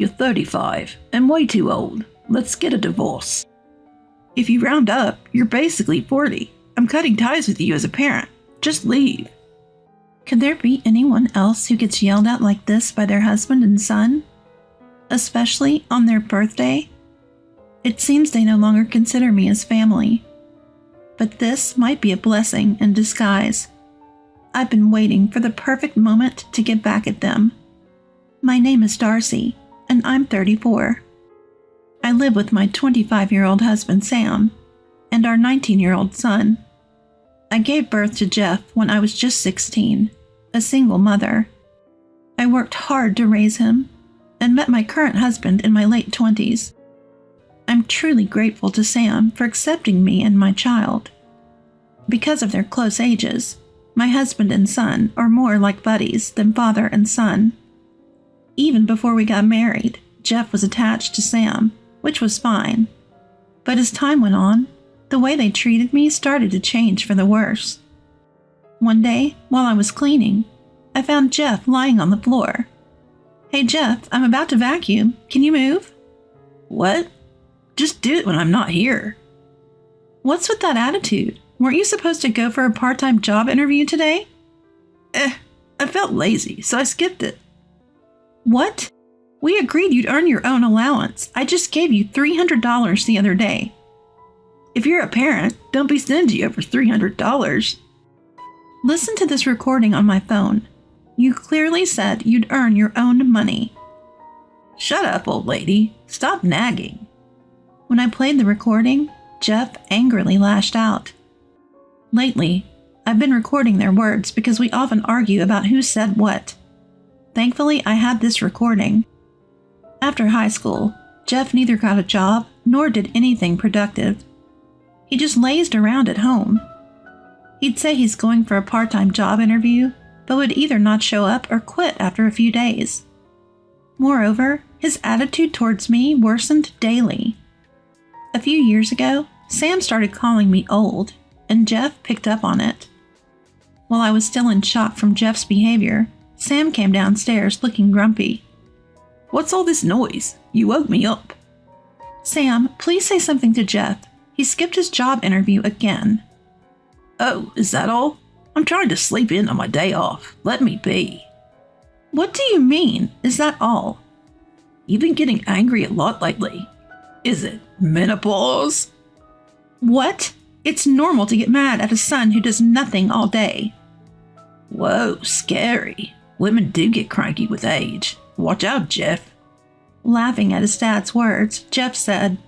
You're 35 and way too old. Let's get a divorce. If you round up, you're basically 40. I'm cutting ties with you as a parent. Just leave. Could there be anyone else who gets yelled at like this by their husband and son? Especially on their birthday? It seems they no longer consider me as family. But this might be a blessing in disguise. I've been waiting for the perfect moment to get back at them. My name is Darcy, and I'm 34. I live with my 25-year-old husband Sam and our 19-year-old son. I gave birth to Jeff when I was just 16, a single mother. I worked hard to raise him and met my current husband in my late 20s. I'm truly grateful to Sam for accepting me and my child. Because of their close ages, my husband and son are more like buddies than father and son. Even before we got married, Jeff was attached to Sam, which was fine. But as time went on, the way they treated me started to change for the worse. One day, while I was cleaning, I found Jeff lying on the floor. "Hey Jeff, I'm about to vacuum. Can you move?" What? Just do it when I'm not here. What's with that attitude? Weren't you supposed to go for a part-time job interview today? I felt lazy, so I skipped it. What? We agreed you'd earn your own allowance. I just gave you $300 the other day. If you're a parent, don't be stingy over $300. Listen to this recording on my phone. You clearly said you'd earn your own money. Shut up, old lady. Stop nagging. When I played the recording, Jeff angrily lashed out. Lately, I've been recording their words because we often argue about who said what. Thankfully, I had this recording. After high school, Jeff neither got a job nor did anything productive. He just lazed around at home. He'd say he's going for a part-time job interview, but would either not show up or quit after a few days. Moreover, his attitude towards me worsened daily. A few years ago, Sam started calling me old, and Jeff picked up on it. While I was still in shock from Jeff's behavior, Sam came downstairs looking grumpy. What's all this noise? You woke me up. Sam, please say something to Jeff. He skipped his job interview again. Oh, is that all? I'm trying to sleep in on my day off. Let me be. What do you mean? Is that all? You've been getting angry a lot lately. Is it menopause? What? It's normal to get mad at a son who does nothing all day. Whoa, scary. Women do get cranky with age. Watch out, Jeff. Laughing at his dad's words, Jeff said,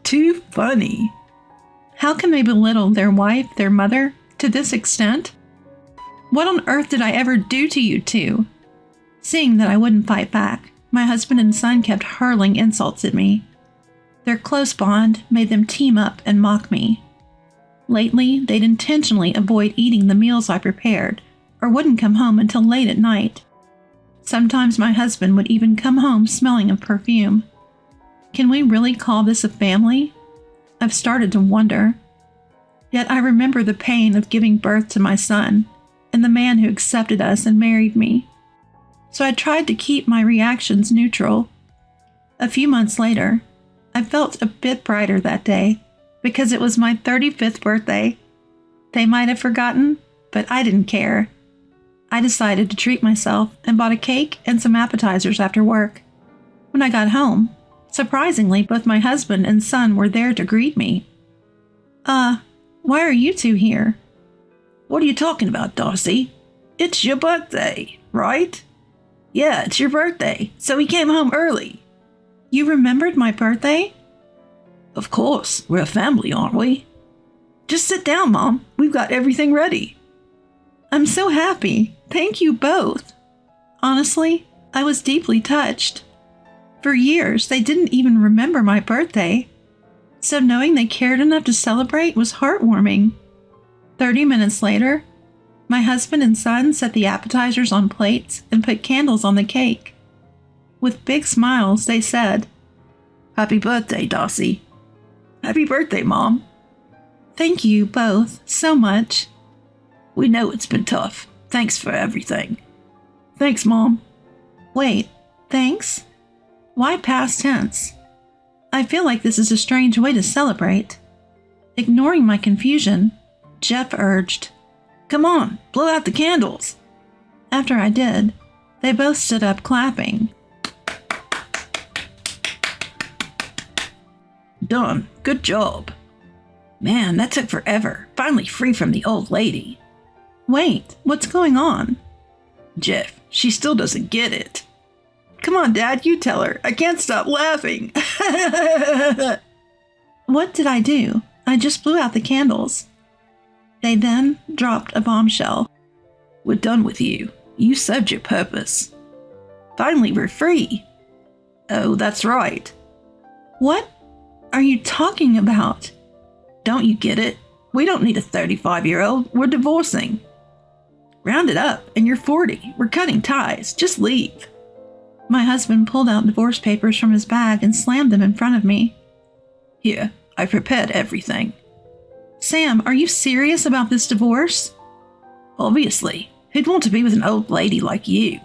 Too funny. How can they belittle their wife, their mother, to this extent? What on earth did I ever do to you two? Seeing that I wouldn't fight back, my husband and son kept hurling insults at me. Their close bond made them team up and mock me. Lately, they'd intentionally avoid eating the meals I prepared, or wouldn't come home until late at night. Sometimes my husband would even come home smelling of perfume. Can we really call this a family? I've started to wonder. Yet I remember the pain of giving birth to my son, and the man who accepted us and married me. So I tried to keep my reactions neutral. A few months later, I felt a bit brighter that day, because it was my 35th birthday. They might have forgotten, but I didn't care. I decided to treat myself and bought a cake and some appetizers after work. When I got home, surprisingly, both my husband and son were there to greet me. Why are you two here? What are you talking about, Darcy? It's your birthday, right? Yeah, it's your birthday, so we came home early. You remembered my birthday? Of course, we're a family, aren't we? Just sit down, Mom. We've got everything ready. I'm so happy. Thank you both. Honestly, I was deeply touched. For years, they didn't even remember my birthday. So knowing they cared enough to celebrate was heartwarming. 30 minutes later, my husband and son set the appetizers on plates and put candles on the cake. With big smiles, they said, Happy birthday, Darcy. Happy birthday, Mom. Thank you both so much. We know it's been tough. Thanks for everything. Thanks, Mom. Wait, thanks? Why past tense? I feel like this is a strange way to celebrate. Ignoring my confusion, Jeff urged, Come on, blow out the candles. After I did, they both stood up clapping. Done. Good job. Man, that took forever. Finally free from the old lady. Wait, what's going on? Jeff, she still doesn't get it. Come on, Dad, you tell her. I can't stop laughing. What did I do? I just blew out the candles. They then dropped a bombshell. We're done with you. You served your purpose. Finally, we're free. Oh, that's right. What are you talking about? Don't you get it? We don't need a 35-year-old. We're divorcing. Round it up, and you're 40. We're cutting ties. Just leave. My husband pulled out divorce papers from his bag and slammed them in front of me. Here, I prepared everything. Sam, are you serious about this divorce? Obviously. Who'd want to be with an old lady like you?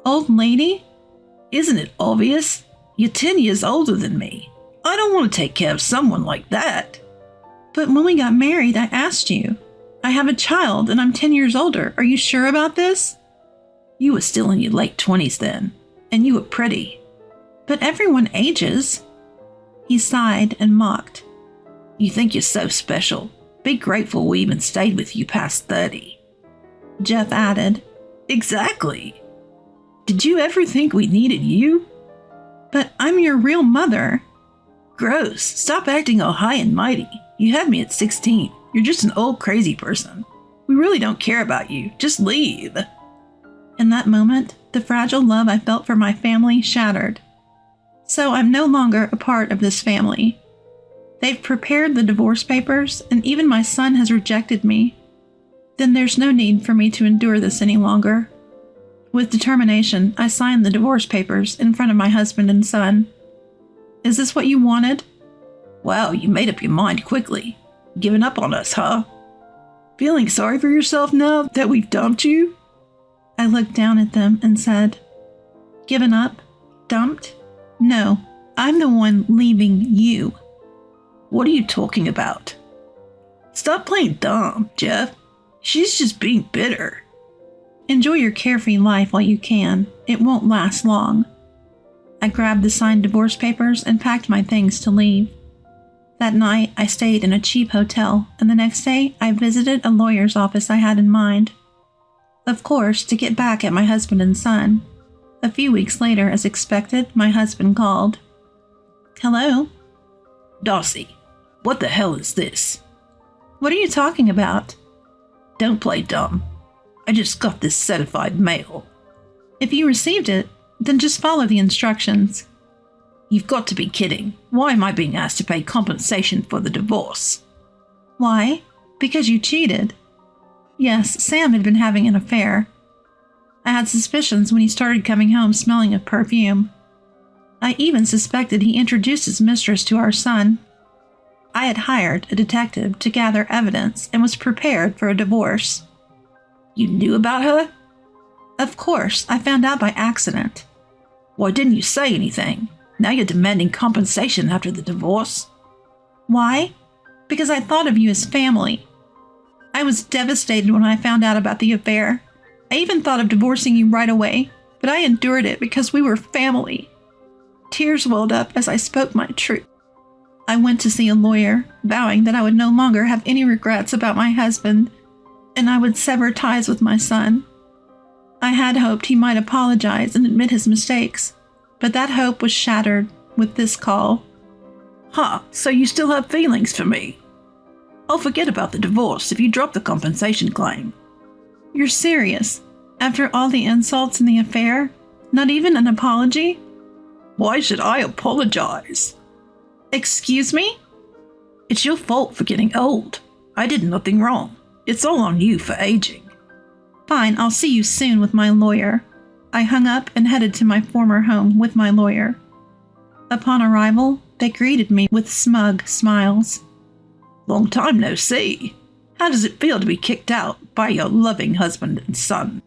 Old lady? Isn't it obvious? You're 10 years older than me. I don't want to take care of someone like that. But when we got married, I asked you. I have a child and I'm 10 years older. Are you sure about this? You were still in your late 20s then, and you were pretty. But everyone ages. He sighed and mocked. You think you're so special. Be grateful we even stayed with you past 30. Jeff added. Exactly. Did you ever think we needed you? But I'm your real mother. Gross. Stop acting all high and mighty. You had me at 16. You're just an old crazy person. We really don't care about you. Just leave. In that moment, the fragile love I felt for my family shattered. So I'm no longer a part of this family. They've prepared the divorce papers, and even my son has rejected me. Then there's no need for me to endure this any longer. With determination, I signed the divorce papers in front of my husband and son. Is this what you wanted? Wow, you made up your mind quickly. Giving up on us, huh? Feeling sorry for yourself now that we've dumped you? I looked down at them and said, Given up? Dumped? No, I'm the one leaving you. What are you talking about? Stop playing dumb, Jeff. She's just being bitter. Enjoy your carefree life while you can. It won't last long. I grabbed the signed divorce papers and packed my things to leave. That night, I stayed in a cheap hotel, and the next day, I visited a lawyer's office I had in mind. Of course, to get back at my husband and son. A few weeks later, as expected, my husband called. Hello? Darcy, what the hell is this? What are you talking about? Don't play dumb. I just got this certified mail. If you received it, then just follow the instructions. You've got to be kidding. Why am I being asked to pay compensation for the divorce? Why? Because you cheated. Yes, Sam had been having an affair. I had suspicions when he started coming home smelling of perfume. I even suspected he introduced his mistress to our son. I had hired a detective to gather evidence and was prepared for a divorce. You knew about her? Of course, I found out by accident. Why didn't you say anything? Now you're demanding compensation after the divorce. Why? Because I thought of you as family. I was devastated when I found out about the affair. I even thought of divorcing you right away, but I endured it because we were family. Tears welled up as I spoke my truth. I went to see a lawyer, vowing that I would no longer have any regrets about my husband, and I would sever ties with my son. I had hoped he might apologize and admit his mistakes, but that hope was shattered with this call. So you still have feelings for me? I'll forget about the divorce if you drop the compensation claim. You're serious? After all the insults in the affair? Not even an apology? Why should I apologize? Excuse me? It's your fault for getting old. I did nothing wrong. It's all on you for aging. Fine, I'll see you soon with my lawyer. I hung up and headed to my former home with my lawyer. Upon arrival, they greeted me with smug smiles. Long time no see. How does it feel to be kicked out by your loving husband and son?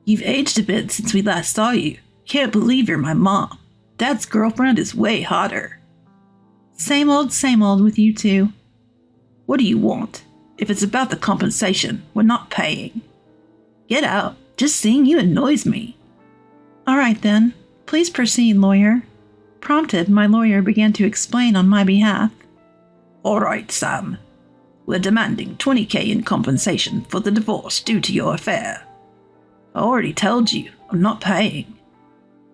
You've aged a bit since we last saw you. Can't believe you're my mom. Dad's girlfriend is way hotter. Same old with you two. What do you want? If it's about the compensation, we're not paying. Get out. Just seeing you annoys me. All right then. Please proceed, lawyer. Prompted, my lawyer began to explain on my behalf. All right, Sam. We're demanding $20,000 in compensation for the divorce due to your affair. I already told you, I'm not paying.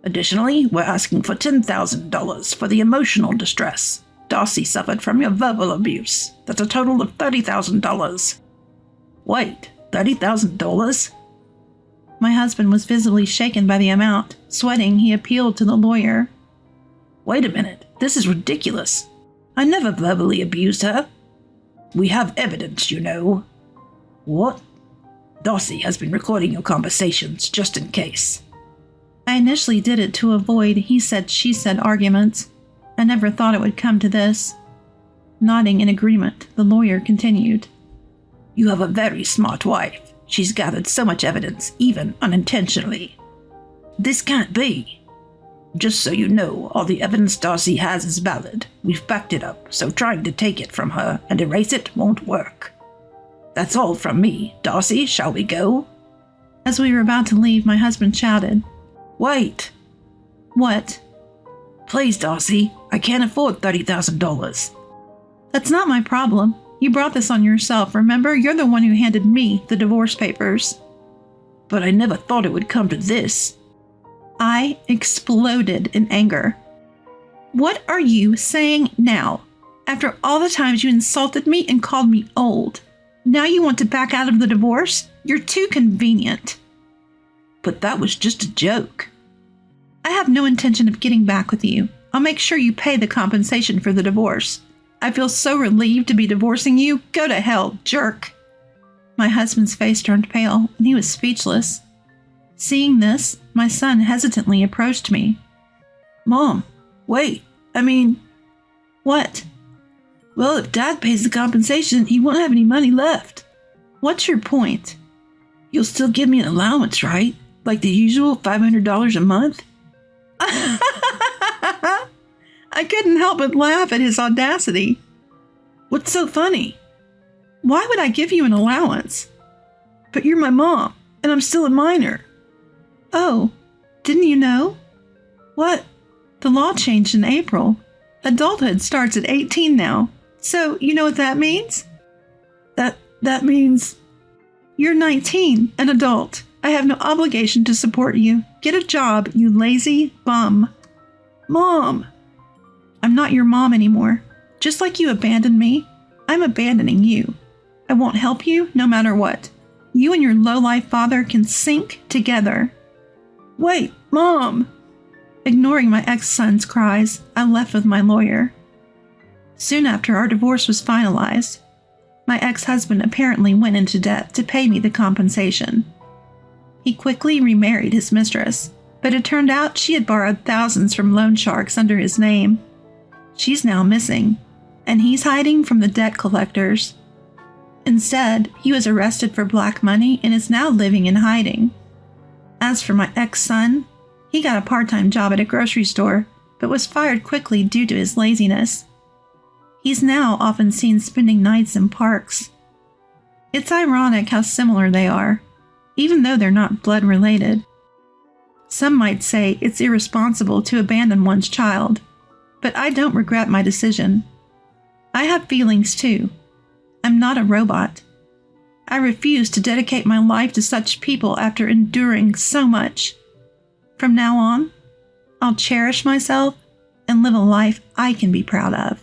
Additionally, we're asking for $10,000 for the emotional distress Darcy suffered from your verbal abuse. That's a total of $30,000. Wait, $30,000? My husband was visibly shaken by the amount. Sweating, he appealed to the lawyer. Wait a minute, this is ridiculous. I never verbally abused her. We have evidence, you know. What? Darcy has been recording your conversations just in case. I initially did it to avoid he said, she said arguments. I never thought it would come to this. Nodding in agreement, the lawyer continued. You have a very smart wife. She's gathered so much evidence, even unintentionally. This can't be. Just so you know, all the evidence Darcy has is valid. We've backed it up, so trying to take it from her and erase it won't work. That's all from me. Darcy, shall we go? As we were about to leave, my husband shouted. Wait. What? Please, Darcy. I can't afford $30,000. That's not my problem. You brought this on yourself, remember? You're the one who handed me the divorce papers. But I never thought it would come to this. I exploded in anger. What are you saying now? After all the times you insulted me and called me old, now you want to back out of the divorce? You're too convenient. But that was just a joke. I have no intention of getting back with you. I'll make sure you pay the compensation for the divorce. I feel so relieved to be divorcing you. Go to hell, jerk. My husband's face turned pale, and he was speechless. Seeing this, my son hesitantly approached me. Mom, wait, What? Well, if Dad pays the compensation, he won't have any money left. What's your point? You'll still give me an allowance, right? Like the usual $500 a month? I couldn't help but laugh at his audacity. What's so funny? Why would I give you an allowance? But you're my mom, and I'm still a minor. Oh, didn't you know? What? The law changed in April. Adulthood starts at 18 now. So, you know what that means? That means... You're 19, an adult. I have no obligation to support you. Get a job, you lazy bum. Mom! I'm not your mom anymore. Just like you abandoned me, I'm abandoning you. I won't help you no matter what. You and your low-life father can sink together. Wait, Mom! Ignoring my ex-son's cries, I left with my lawyer. Soon after our divorce was finalized, my ex-husband apparently went into debt to pay me the compensation. He quickly remarried his mistress, but it turned out she had borrowed thousands from loan sharks under his name. She's now missing, and he's hiding from the debt collectors. Instead, he was arrested for black money and is now living in hiding. As for my ex-son, he got a part-time job at a grocery store, but was fired quickly due to his laziness. He's now often seen spending nights in parks. It's ironic how similar they are, even though they're not blood-related. Some might say it's irresponsible to abandon one's child, but I don't regret my decision. I have feelings too. I'm not a robot. I refuse to dedicate my life to such people after enduring so much. From now on, I'll cherish myself and live a life I can be proud of.